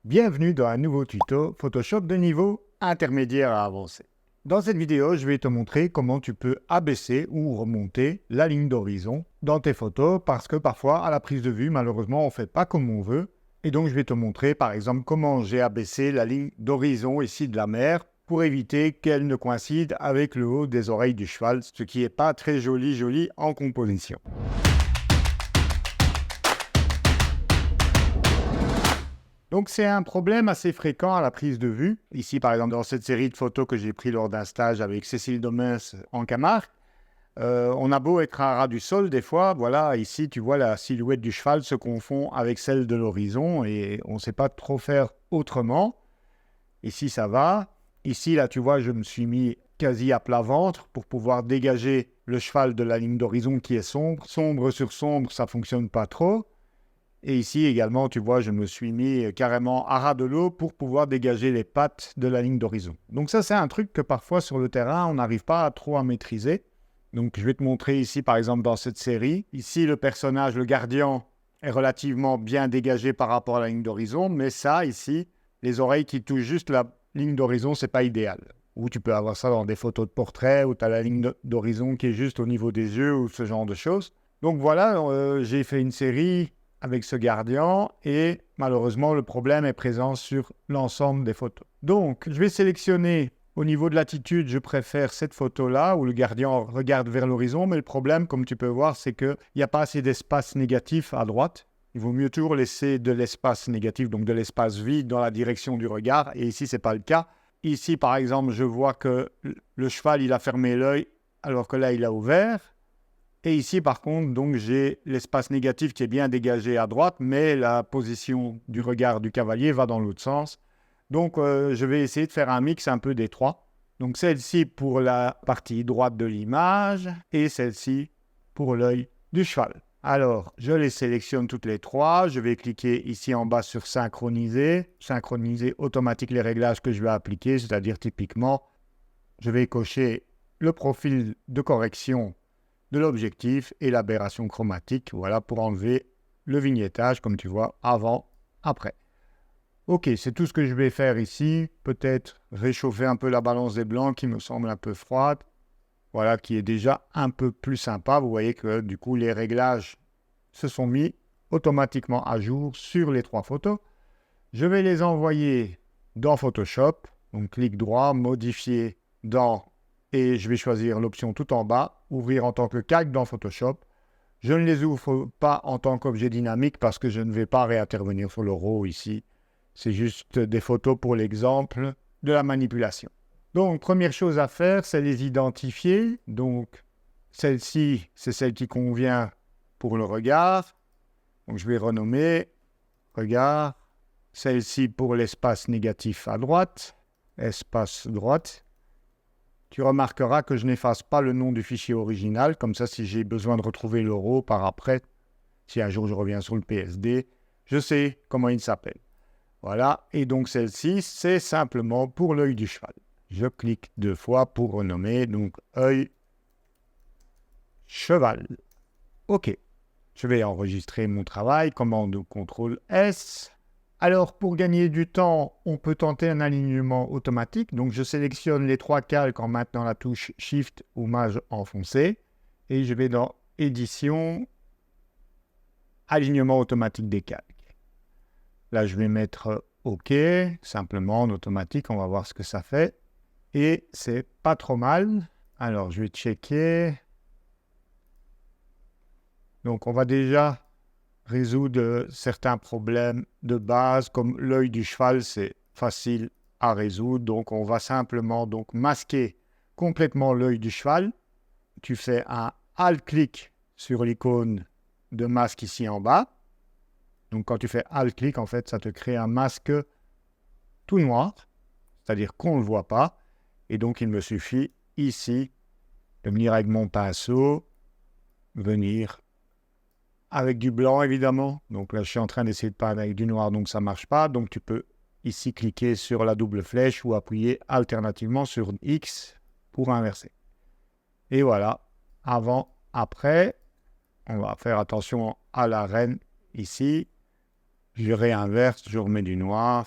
Bienvenue dans un nouveau tuto Photoshop de niveau intermédiaire à avancé. Dans cette vidéo, je vais te montrer comment tu peux abaisser ou remonter la ligne d'horizon dans tes photos parce que parfois, à la prise de vue, malheureusement, on ne fait pas comme on veut. Et donc, je vais te montrer, par exemple, comment j'ai abaissé la ligne d'horizon ici de la mer pour éviter qu'elle ne coïncide avec le haut des oreilles du cheval, ce qui n'est pas très joli en composition. Donc c'est un problème assez fréquent à la prise de vue. Ici, par exemple, dans cette série de photos que j'ai pris lors d'un stage avec Cécile Domens en Camargue, on a beau être à ras du sol des fois, voilà, ici tu vois la silhouette du cheval se confond avec celle de l'horizon et on ne sait pas trop faire autrement. Ici ça va. Ici, là, tu vois, je me suis mis quasi à plat ventre pour pouvoir dégager le cheval de la ligne d'horizon qui est sombre. Sombre sur sombre, ça ne fonctionne pas trop. Et ici également, tu vois, je me suis mis carrément à ras de l'eau pour pouvoir dégager les pattes de la ligne d'horizon. Donc ça, c'est un truc que parfois sur le terrain, on n'arrive pas trop à maîtriser. Donc je vais te montrer ici, par exemple, dans cette série. Ici, le personnage, le gardien, est relativement bien dégagé par rapport à la ligne d'horizon. Mais ça, ici, les oreilles qui touchent juste la ligne d'horizon, c'est pas idéal. Ou tu peux avoir ça dans des photos de portrait où tu as la ligne d'horizon qui est juste au niveau des yeux ou ce genre de choses. Donc voilà, j'ai fait une série avec ce gardien et malheureusement le problème est présent sur l'ensemble des photos. Donc je vais sélectionner au niveau de l'attitude, je préfère cette photo-là où le gardien regarde vers l'horizon, mais le problème, comme tu peux voir, c'est qu'il n'y a pas assez d'espace négatif à droite. Il vaut mieux toujours laisser de l'espace négatif, donc de l'espace vide dans la direction du regard, et ici ce n'est pas le cas. Ici par exemple, je vois que le cheval il a fermé l'œil alors que là il a ouvert. Et ici, par contre, donc j'ai l'espace négatif qui est bien dégagé à droite, mais la position du regard du cavalier va dans l'autre sens. Donc, je vais essayer de faire un mix un peu des trois. Donc, celle-ci pour la partie droite de l'image et celle-ci pour l'œil du cheval. Alors, je les sélectionne toutes les trois. Je vais cliquer ici en bas sur synchroniser. Synchroniser automatique les réglages que je vais appliquer, c'est-à-dire typiquement, je vais cocher le profil de correction de l'objectif et l'aberration chromatique, voilà, pour enlever le vignettage, comme tu vois, avant, après. Ok, c'est tout ce que je vais faire ici. Peut-être réchauffer un peu la balance des blancs qui me semble un peu froide. Voilà, qui est déjà un peu plus sympa. Vous voyez que du coup, les réglages se sont mis automatiquement à jour sur les trois photos. Je vais les envoyer dans Photoshop. Donc, clic droit, modifier dans et je vais choisir l'option tout en bas, ouvrir en tant que calque dans Photoshop. Je ne les ouvre pas en tant qu'objet dynamique parce que je ne vais pas réintervenir sur le RAW ici. C'est juste des photos pour l'exemple de la manipulation. Donc, première chose à faire, c'est les identifier. Donc, celle-ci, c'est celle qui convient pour le regard. Donc, je vais renommer regard. Celle-ci pour l'espace négatif à droite, espace droite. Tu remarqueras que je n'efface pas le nom du fichier original, comme ça si j'ai besoin de retrouver le RAW par après, si un jour je reviens sur le PSD, je sais comment il s'appelle. Voilà, et donc celle-ci, c'est simplement pour l'œil du cheval. Je clique 2 fois pour renommer, donc œil cheval. OK, je vais enregistrer mon travail, commande ou CTRL S. Alors, pour gagner du temps, on peut tenter un alignement automatique. Donc, je sélectionne les trois calques en maintenant la touche Shift ou Maj enfoncé. Et je vais dans Édition, Alignement automatique des calques. Là, je vais mettre OK, simplement en automatique. On va voir ce que ça fait. Et c'est pas trop mal. Alors, je vais checker. Donc, on va déjà résoudre certains problèmes de base, comme l'œil du cheval, c'est facile à résoudre. Donc, on va simplement masquer complètement l'œil du cheval. Tu fais un Alt-clic sur l'icône de masque ici en bas. Donc, quand tu fais Alt-clic, en fait, ça te crée un masque tout noir, c'est-à-dire qu'on ne le voit pas. Et donc, il me suffit ici de venir avec mon pinceau, venir avec du blanc, évidemment. Donc là, je suis en train d'essayer de peindre avec du noir, donc ça ne marche pas. Donc tu peux ici cliquer sur la double flèche ou appuyer alternativement sur X pour inverser. Et voilà, avant, après, on va faire attention à la reine ici. Je réinverse, je remets du noir.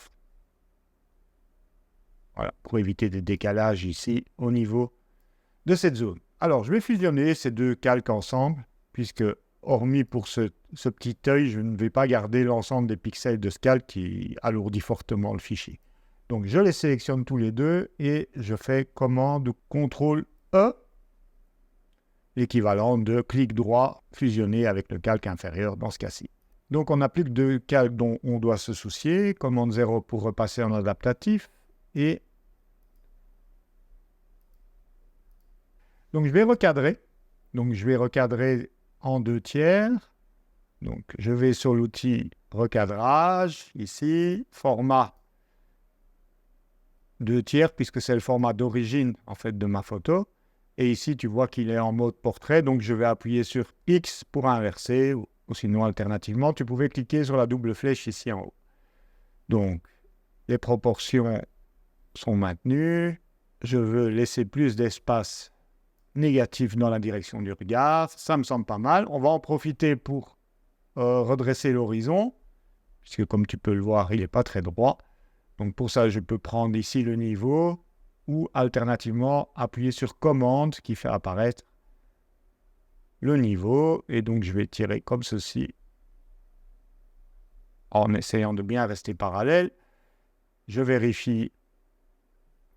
Voilà, pour éviter des décalages ici au niveau de cette zone. Alors, je vais fusionner ces deux calques ensemble, puisque, hormis pour ce petit œil, je ne vais pas garder l'ensemble des pixels de ce calque qui alourdit fortement le fichier. Donc, je les sélectionne tous les deux et je fais commande CTRL-E, l'équivalent de clic droit fusionné avec le calque inférieur dans ce cas-ci. Donc, on n'a plus que deux calques dont on doit se soucier. Commande 0 pour repasser en adaptatif et donc, je vais recadrer. Donc, je vais recadrer en 2/3. Donc, je vais sur l'outil recadrage, ici, format 2/3, puisque c'est le format d'origine, en fait, de ma photo. Et ici, tu vois qu'il est en mode portrait. Donc, je vais appuyer sur X pour inverser, ou sinon, alternativement, tu pouvais cliquer sur la double flèche ici en haut. Donc, les proportions sont maintenues. Je veux laisser plus d'espace négatif dans la direction du regard. Ça me semble pas mal. On va en profiter pour redresser l'horizon, puisque comme tu peux le voir, il n'est pas très droit. Donc pour ça, je peux prendre ici le niveau ou alternativement appuyer sur commande qui fait apparaître le niveau. Et donc je vais tirer comme ceci en essayant de bien rester parallèle. Je vérifie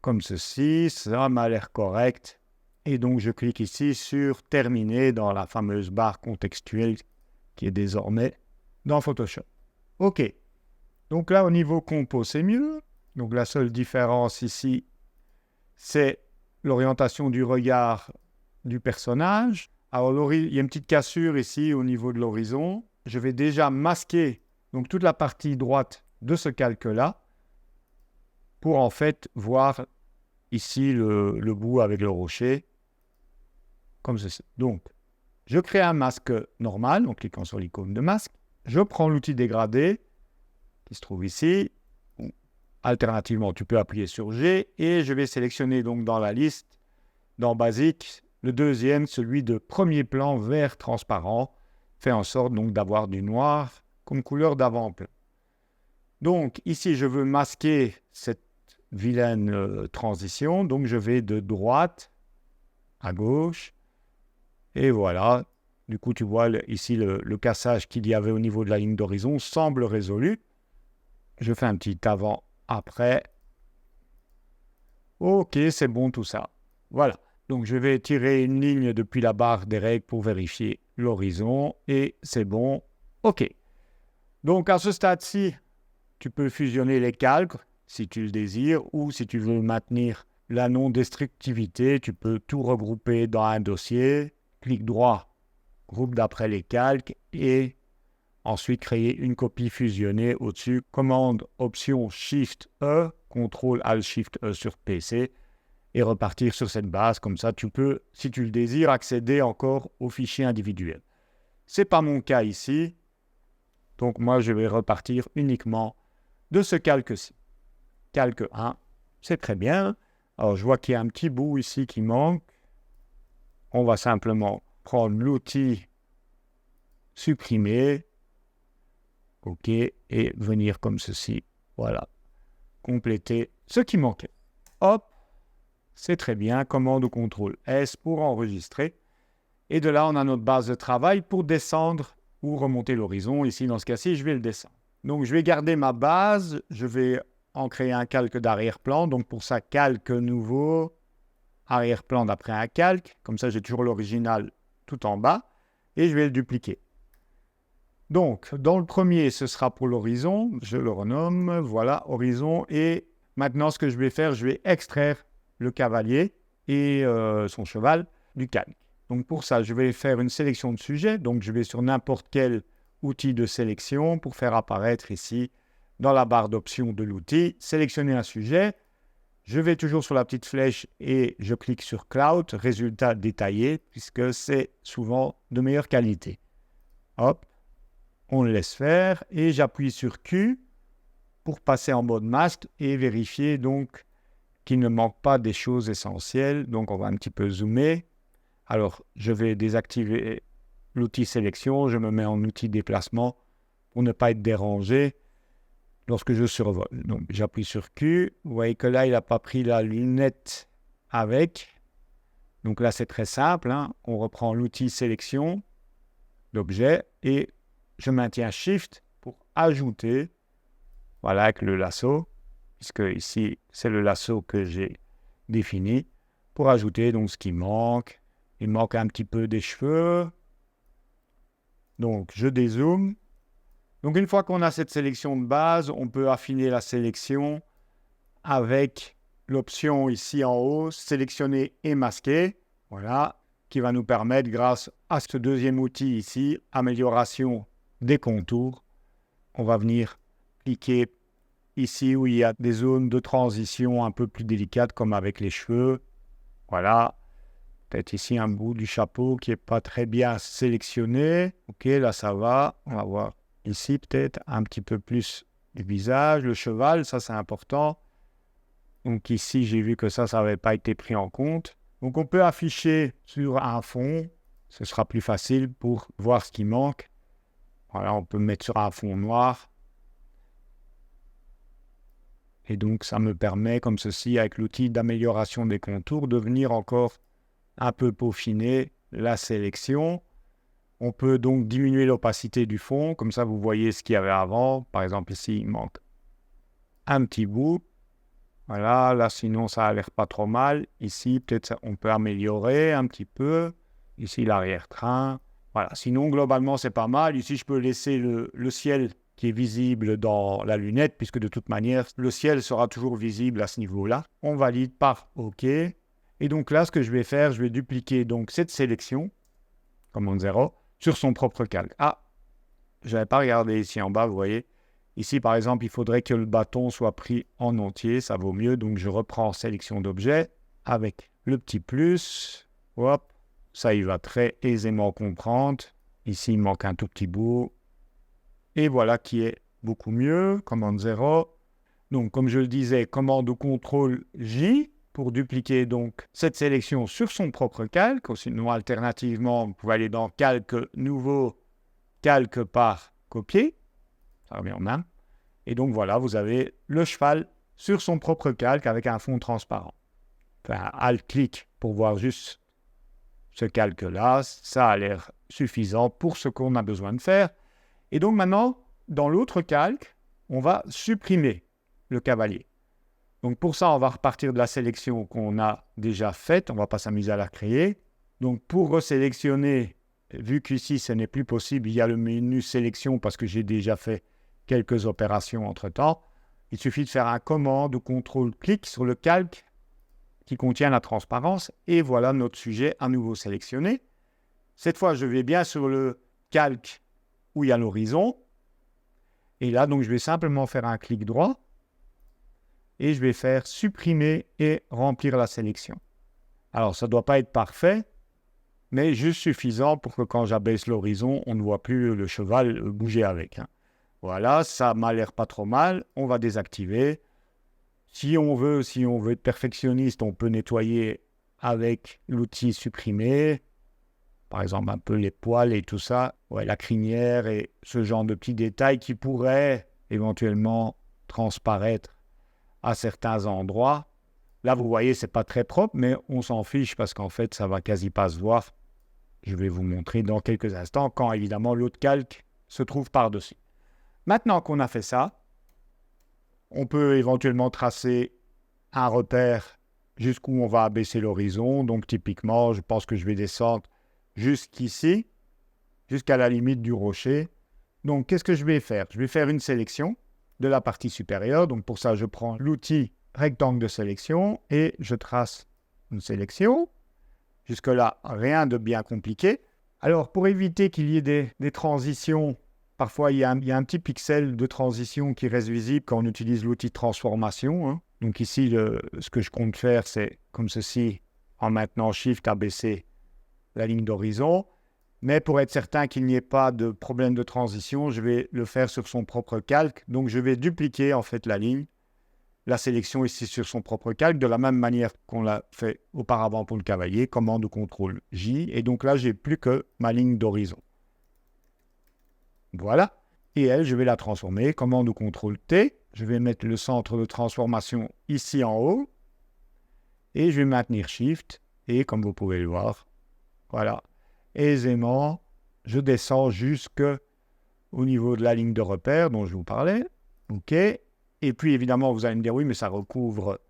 comme ceci. Ça m'a l'air correct. Et donc, je clique ici sur « Terminer » dans la fameuse barre contextuelle qui est désormais dans Photoshop. OK. Donc là, au niveau compo, c'est mieux. Donc, la seule différence ici, c'est l'orientation du regard du personnage. Alors, il y a une petite cassure ici au niveau de l'horizon. Je vais déjà masquer donc, toute la partie droite de ce calque-là pour en fait voir ici le bout avec le rocher. Comme ceci. Donc, je crée un masque normal, en cliquant sur l'icône de masque. Je prends l'outil dégradé, qui se trouve ici. Alternativement, tu peux appuyer sur G, et je vais sélectionner donc dans la liste, dans Basique, le deuxième, celui de premier plan vert transparent, fait en sorte donc d'avoir du noir comme couleur d'avant-plan. Donc, ici, je veux masquer cette vilaine transition, donc je vais de droite à gauche. Et voilà, du coup, tu vois ici le cassage qu'il y avait au niveau de la ligne d'horizon semble résolu. Je fais un petit avant-après. OK, c'est bon tout ça. Voilà, donc je vais tirer une ligne depuis la barre des règles pour vérifier l'horizon et c'est bon. OK. Donc à ce stade-ci, tu peux fusionner les calques si tu le désires ou si tu veux maintenir la non-destructivité, tu peux tout regrouper dans un dossier. Clic droit, groupe d'après les calques et ensuite créer une copie fusionnée au-dessus. Commande Option Shift E, CTRL Alt Shift E sur PC et repartir sur cette base. Comme ça, tu peux, si tu le désires, accéder encore aux fichiers individuels. Ce n'est pas mon cas ici. Donc moi, je vais repartir uniquement de ce calque-ci. Calque 1, c'est très bien. Alors, je vois qu'il y a un petit bout ici qui manque. On va simplement prendre l'outil supprimer, OK, et venir comme ceci, voilà, compléter ce qui manquait. Hop, c'est très bien, commande ou CTRL S pour enregistrer. Et de là, on a notre base de travail pour descendre ou remonter l'horizon. Ici, dans ce cas-ci, je vais le descendre. Donc, je vais garder ma base, je vais en créer un calque d'arrière-plan. Donc, pour ça, calque nouveau, arrière-plan d'après un calque. Comme ça, j'ai toujours l'original tout en bas. Et je vais le dupliquer. Donc, dans le premier, ce sera pour l'horizon. Je le renomme. Voilà, horizon. Et maintenant, ce que je vais faire, je vais extraire le cavalier et son cheval du calque. Donc, pour ça, je vais faire une sélection de sujet. Donc, je vais sur n'importe quel outil de sélection pour faire apparaître ici, dans la barre d'options de l'outil, sélectionner un sujet. Je vais toujours sur la petite flèche et je clique sur Cloud, résultat détaillé, puisque c'est souvent de meilleure qualité. Hop, on le laisse faire et j'appuie sur Q pour passer en mode masque et vérifier donc qu'il ne manque pas des choses essentielles. Donc on va un petit peu zoomer. Alors je vais désactiver l'outil sélection, je me mets en outil déplacement pour ne pas être dérangé lorsque je survole. Donc j'appuie sur Q. Vous voyez que là, il n'a pas pris la lunette avec. Donc là, c'est très simple, hein. On reprend l'outil sélection d'objet et je maintiens Shift pour ajouter, voilà, avec le lasso, puisque ici, c'est le lasso que j'ai défini, pour ajouter donc ce qui manque. Il manque un petit peu des cheveux. Donc, je dézoome. Donc, une fois qu'on a cette sélection de base, on peut affiner la sélection avec l'option ici en haut, sélectionner et masquer. Voilà, qui va nous permettre, grâce à ce deuxième outil ici, amélioration des contours, on va venir cliquer ici où il y a des zones de transition un peu plus délicates, comme avec les cheveux. Voilà, peut-être ici un bout du chapeau qui n'est pas très bien sélectionné. Ok, là ça va. On va voir ici peut-être un petit peu plus du visage, le cheval, ça c'est important. Donc ici, j'ai vu que ça n'avait pas été pris en compte. Donc on peut afficher sur un fond, ce sera plus facile pour voir ce qui manque. Voilà, on peut mettre sur un fond noir. Et donc ça me permet, comme ceci, avec l'outil d'amélioration des contours, de venir encore un peu peaufiner la sélection. On peut donc diminuer l'opacité du fond, comme ça vous voyez ce qu'il y avait avant. Par exemple ici, il manque un petit bout. Voilà, là sinon ça a l'air pas trop mal. Ici, peut-être on peut améliorer un petit peu. Ici, l'arrière-train. Voilà, sinon globalement c'est pas mal. Ici, je peux laisser le ciel qui est visible dans la lunette, puisque de toute manière, le ciel sera toujours visible à ce niveau-là. On valide par OK. Et donc là, ce que je vais faire, je vais dupliquer donc cette sélection, commande 0, sur son propre calque. Ah, je n'avais pas regardé ici en bas, vous voyez. Ici, par exemple, il faudrait que le bâton soit pris en entier, ça vaut mieux. Donc, je reprends sélection d'objet avec le petit plus. Hop, ça, il va très aisément comprendre. Ici, il manque un tout petit bout. Et voilà qui est beaucoup mieux. Commande 0. Donc, comme je le disais, commande ou contrôle J pour dupliquer donc cette sélection sur son propre calque. Sinon, alternativement, vous pouvez aller dans calque nouveau, calque par copier. Ça revient en main. Et donc voilà, vous avez le cheval sur son propre calque avec un fond transparent. Enfin, alt-clic pour voir juste ce calque-là. Ça a l'air suffisant pour ce qu'on a besoin de faire. Et donc maintenant, dans l'autre calque, on va supprimer le cavalier. Donc pour ça, on va repartir de la sélection qu'on a déjà faite. On ne va pas s'amuser à la créer. Donc pour resélectionner, vu qu'ici ce n'est plus possible, il y a le menu sélection parce que j'ai déjà fait quelques opérations entre-temps. Il suffit de faire un commande ou contrôle-clic sur le calque qui contient la transparence et voilà notre sujet à nouveau sélectionné. Cette fois, je vais bien sur le calque où il y a l'horizon et là, donc, je vais simplement faire un clic droit et je vais faire supprimer et remplir la sélection. Alors, ça ne doit pas être parfait, mais juste suffisant pour que quand j'abaisse l'horizon, on ne voit plus le cheval bouger avec. Voilà, ça m'a l'air pas trop mal. On va désactiver. Si on veut être perfectionniste, on peut nettoyer avec l'outil supprimer. Par exemple, un peu les poils et tout ça. Ouais, la crinière et ce genre de petits détails qui pourraient éventuellement transparaître à certains endroits. Là, vous voyez, c'est pas très propre, mais on s'en fiche parce qu'en fait, ça va quasi pas se voir. Je vais vous montrer dans quelques instants quand, évidemment, l'autre calque se trouve par-dessus. Maintenant qu'on a fait ça, on peut éventuellement tracer un repère jusqu'où on va abaisser l'horizon. Donc typiquement, je pense que je vais descendre jusqu'ici, jusqu'à la limite du rocher. Donc qu'est-ce que je vais faire? Je vais faire une sélection de la partie supérieure. Donc pour ça, je prends l'outil rectangle de sélection et je trace une sélection. Jusque-là, rien de bien compliqué. Alors pour éviter qu'il y ait des transitions, parfois, il y a un petit pixel de transition qui reste visible quand on utilise l'outil de transformation. Donc ici, ce que je compte faire, c'est comme ceci, en maintenant Shift, abaisser la ligne d'horizon. Mais pour être certain qu'il n'y ait pas de problème de transition, je vais le faire sur son propre calque. Donc je vais dupliquer en fait la sélection ici sur son propre calque, de la même manière qu'on l'a fait auparavant pour le cavalier, commande ou contrôle J. Et donc là, j'ai plus que ma ligne d'horizon. Voilà. Et elle, je vais la transformer. Commande ou CTRL T. Je vais mettre le centre de transformation ici en haut. Et je vais maintenir Shift. Et comme vous pouvez le voir, voilà, aisément, je descends jusqu'au niveau de la ligne de repère dont je vous parlais. OK. Et puis, évidemment, vous allez me dire, oui, mais ça recouvre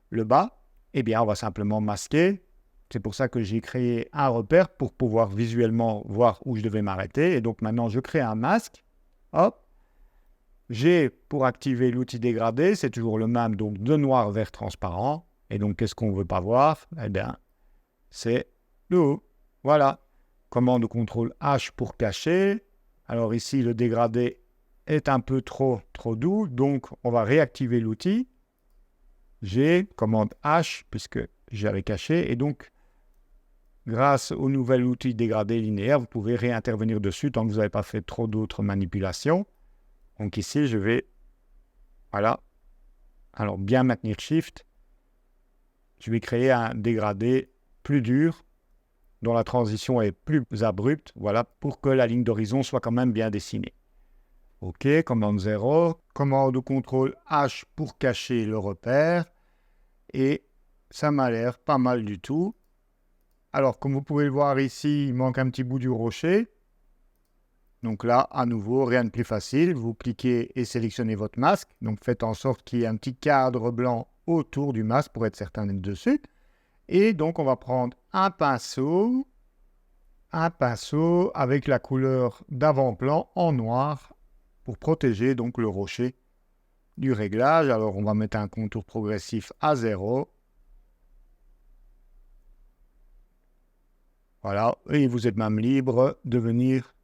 le bas. Eh bien, on va simplement masquer. C'est pour ça que j'ai créé un repère pour pouvoir visuellement voir où je devais m'arrêter. Et donc, maintenant, je crée un masque. Hop. J'ai, pour activer l'outil dégradé, c'est toujours le même, donc de noir vers transparent. Et donc, qu'est-ce qu'on ne veut pas voir? Eh bien, c'est le haut. Voilà. Commande CTRL H pour cacher. Alors ici, le dégradé est un peu trop doux, donc on va réactiver l'outil. G, commande H, puisque j'avais caché, et donc, grâce au nouvel outil dégradé linéaire, vous pouvez réintervenir dessus tant que vous n'avez pas fait trop d'autres manipulations. Donc ici, je vais, voilà, alors bien maintenir Shift, je vais créer un dégradé plus dur, dont la transition est plus abrupte, voilà, pour que la ligne d'horizon soit quand même bien dessinée. OK, commande 0, commande ou CTRL H pour cacher le repère, et ça m'a l'air pas mal du tout. Alors, comme vous pouvez le voir ici, il manque un petit bout du rocher. Donc là, à nouveau, rien de plus facile. Vous cliquez et sélectionnez votre masque. Donc, faites en sorte qu'il y ait un petit cadre blanc autour du masque pour être certain d'être dessus. Et donc, on va prendre un pinceau avec la couleur d'avant-plan en noir pour protéger donc le rocher du réglage. Alors, on va mettre un contour progressif à 0. Voilà, et vous êtes même libre de venir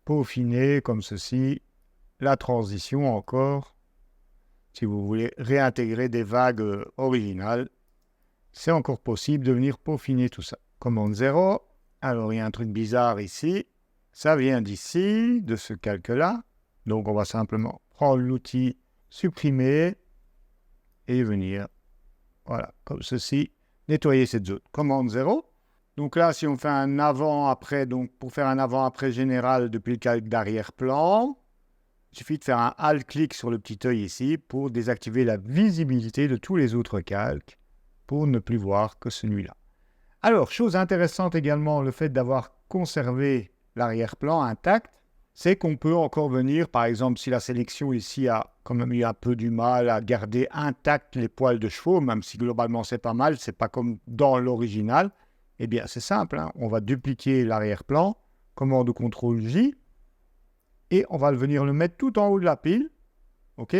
peaufiner comme ceci la transition encore. Si vous voulez réintégrer des vagues originales, c'est encore possible de venir peaufiner tout ça. Commande 0. Alors, il y a un truc bizarre ici. Ça vient d'ici, de ce calque-là. Donc, on va simplement prendre l'outil supprimer et venir, voilà, comme ceci, nettoyer cette zone. Commande 0. Donc là, si on fait un avant-après, donc pour faire un avant-après général depuis le calque d'arrière-plan, il suffit de faire un Alt-clic sur le petit œil ici pour désactiver la visibilité de tous les autres calques pour ne plus voir que celui-là. Alors, chose intéressante également, le fait d'avoir conservé l'arrière-plan intact, c'est qu'on peut encore venir, par exemple, si la sélection ici a quand même eu un peu du mal à garder intact les poils de chevaux, même si globalement c'est pas mal, c'est pas comme dans l'original, eh bien c'est simple, hein, on va dupliquer l'arrière-plan, commande CTRL J, et on va venir le mettre tout en haut de la pile, ok?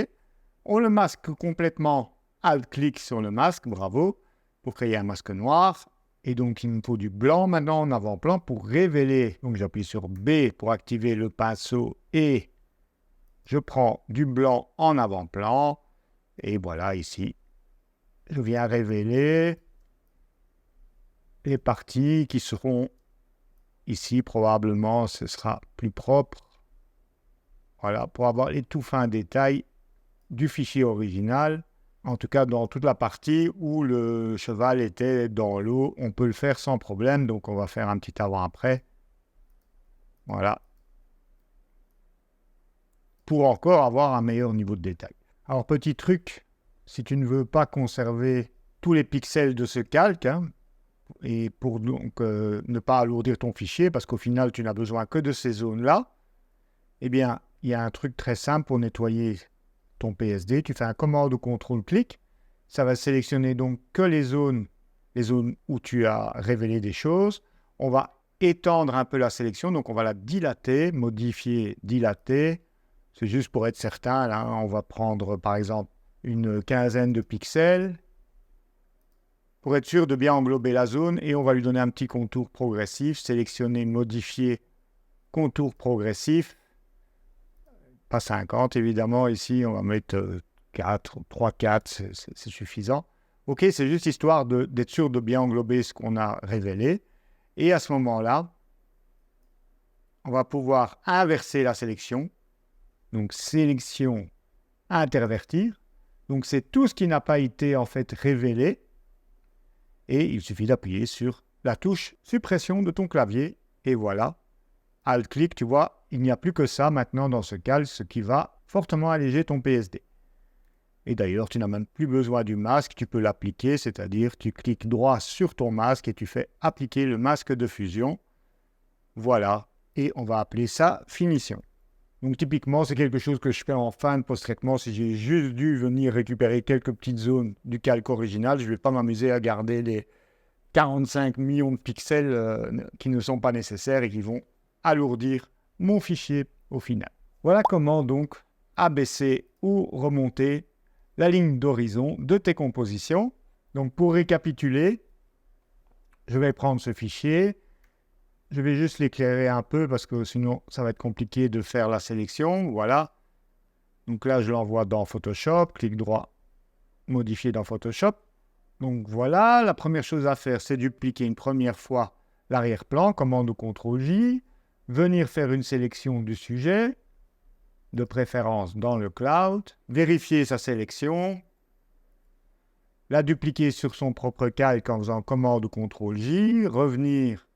On le masque complètement, Alt-clic sur le masque, bravo, pour créer un masque noir. Et donc, il me faut du blanc maintenant en avant-plan pour révéler. Donc, j'appuie sur B pour activer le pinceau et je prends du blanc en avant-plan. Et voilà, ici, je viens révéler les parties qui seront ici. Probablement, ce sera plus propre. Voilà, pour avoir les tout fins détails du fichier original. En tout cas, dans toute la partie où le cheval était dans l'eau, on peut le faire sans problème. Donc, on va faire un petit avant-après. Voilà. Pour encore avoir un meilleur niveau de détail. Alors, petit truc, si tu ne veux pas conserver tous les pixels de ce calque, hein, et pour donc ne pas alourdir ton fichier, parce qu'au final, tu n'as besoin que de ces zones-là, eh bien, il y a un truc très simple pour nettoyer ton PSD, tu fais un commande ou CTRL-clic, ça va sélectionner donc que les zones où tu as révélé des choses. On va étendre un peu la sélection, donc on va la dilater, modifier, dilater. C'est juste pour être certain, là, on va prendre par exemple une quinzaine de pixels pour être sûr de bien englober la zone et on va lui donner un petit contour progressif, sélectionner, modifier, contour progressif. Pas 50, évidemment. Ici, on va mettre 4, 3, 4, c'est suffisant. OK, c'est juste histoire d'être sûr de bien englober ce qu'on a révélé. Et à ce moment-là, on va pouvoir inverser la sélection. Donc, sélection, intervertir. Donc, c'est tout ce qui n'a pas été en fait révélé. Et il suffit d'appuyer sur la touche suppression de ton clavier. Et voilà, Alt-clic, tu vois, il n'y a plus que ça maintenant dans ce calque, ce qui va fortement alléger ton PSD. Et d'ailleurs, tu n'as même plus besoin du masque, tu peux l'appliquer, c'est-à-dire tu cliques droit sur ton masque et tu fais appliquer le masque de fusion. Voilà, et on va appeler ça finition. Donc typiquement, c'est quelque chose que je fais en fin de post-traitement. Si j'ai juste dû venir récupérer quelques petites zones du calque original, je ne vais pas m'amuser à garder les 45 millions de pixels qui ne sont pas nécessaires et qui vont alourdir mon fichier au final. Voilà comment donc abaisser ou remonter la ligne d'horizon de tes compositions. Donc pour récapituler, je vais prendre ce fichier. Je vais juste l'éclairer un peu parce que sinon ça va être compliqué de faire la sélection. Voilà. Donc là, je l'envoie dans Photoshop. Clic droit, modifier dans Photoshop. Donc voilà, la première chose à faire, c'est dupliquer une première fois l'arrière-plan, commande ou CTRL-J, venir faire une sélection du sujet, de préférence dans le cloud, vérifier sa sélection, la dupliquer sur son propre calque en faisant commande ou CTRL-J, revenir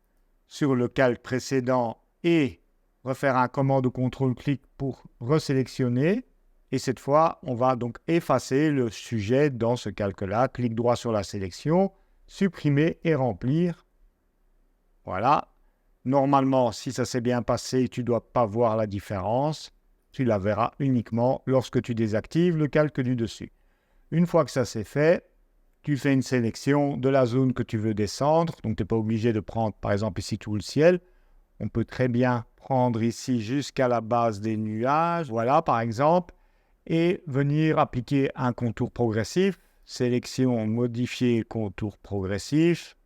sur le calque précédent et refaire un commande ou CTRL-clic pour resélectionner. Et cette fois, on va donc effacer le sujet dans ce calque-là. Clic droit sur la sélection, supprimer et remplir. Voilà. Normalement, si ça s'est bien passé, tu ne dois pas voir la différence. Tu la verras uniquement lorsque tu désactives le calque du dessus. Une fois que ça c'est fait, tu fais une sélection de la zone que tu veux descendre. Donc, tu n'es pas obligé de prendre, par exemple, ici tout le ciel. On peut très bien prendre ici jusqu'à la base des nuages. Voilà, par exemple. Et venir appliquer un contour progressif. Sélection, modifier contour progressif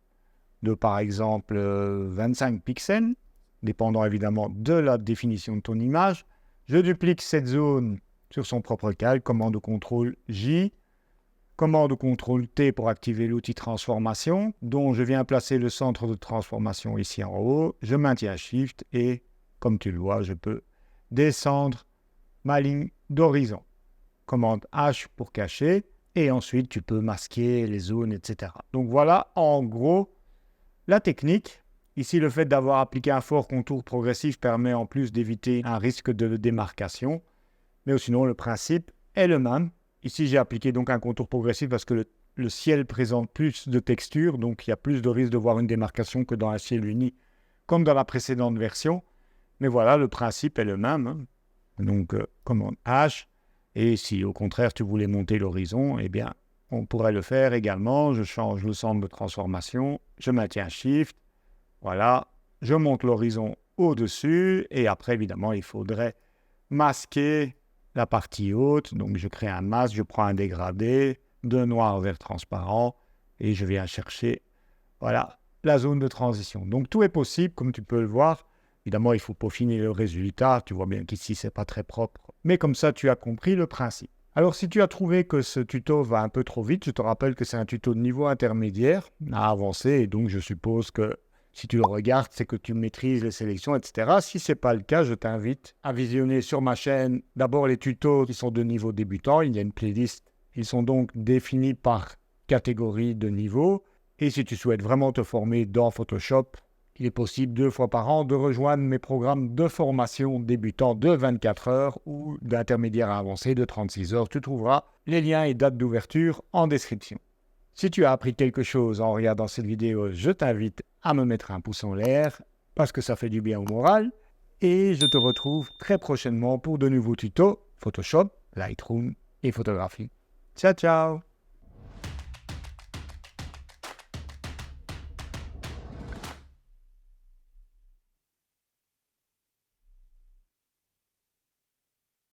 de par exemple 25 pixels, dépendant évidemment de la définition de ton image. Je duplique cette zone sur son propre calque, commande CTRL-J, commande CTRL-T pour activer l'outil transformation, dont je viens placer le centre de transformation ici en haut. Je maintiens Shift et, comme tu le vois, je peux descendre ma ligne d'horizon. Commande H pour cacher, et ensuite tu peux masquer les zones, etc. Donc voilà, en gros, la technique. Ici, le fait d'avoir appliqué un fort contour progressif permet en plus d'éviter un risque de démarcation. Mais sinon, le principe est le même. Ici, j'ai appliqué donc un contour progressif parce que le ciel présente plus de textures, donc il y a plus de risque de voir une démarcation que dans un ciel uni, comme dans la précédente version. Mais voilà, le principe est le même. Hein. Donc, commande H. Et si au contraire tu voulais monter l'horizon, eh bien, on pourrait le faire également. Je change le centre de transformation, je maintiens Shift, voilà, je monte l'horizon au-dessus, et après, évidemment, il faudrait masquer la partie haute. Donc, je crée un masque, je prends un dégradé de noir vers transparent, et je viens chercher, voilà, la zone de transition. Donc, tout est possible, comme tu peux le voir. Évidemment, il faut peaufiner le résultat. Tu vois bien qu'ici, ce n'est pas très propre. Mais comme ça, tu as compris le principe. Alors, si tu as trouvé que ce tuto va un peu trop vite, je te rappelle que c'est un tuto de niveau intermédiaire à avancer. Et donc, je suppose que si tu le regardes, c'est que tu maîtrises les sélections, etc. Si ce n'est pas le cas, je t'invite à visionner sur ma chaîne d'abord les tutos qui sont de niveau débutant. Il y a une playlist. Ils sont donc définis par catégorie de niveau. Et si tu souhaites vraiment te former dans Photoshop, il est possible 2 fois par an de rejoindre mes programmes de formation débutants de 24 heures ou d'intermédiaire à avancé de 36 heures. Tu trouveras les liens et dates d'ouverture en description. Si tu as appris quelque chose en regardant cette vidéo, je t'invite à me mettre un pouce en l'air parce que ça fait du bien au moral. Et je te retrouve très prochainement pour de nouveaux tutos Photoshop, Lightroom et photographie. Ciao, ciao!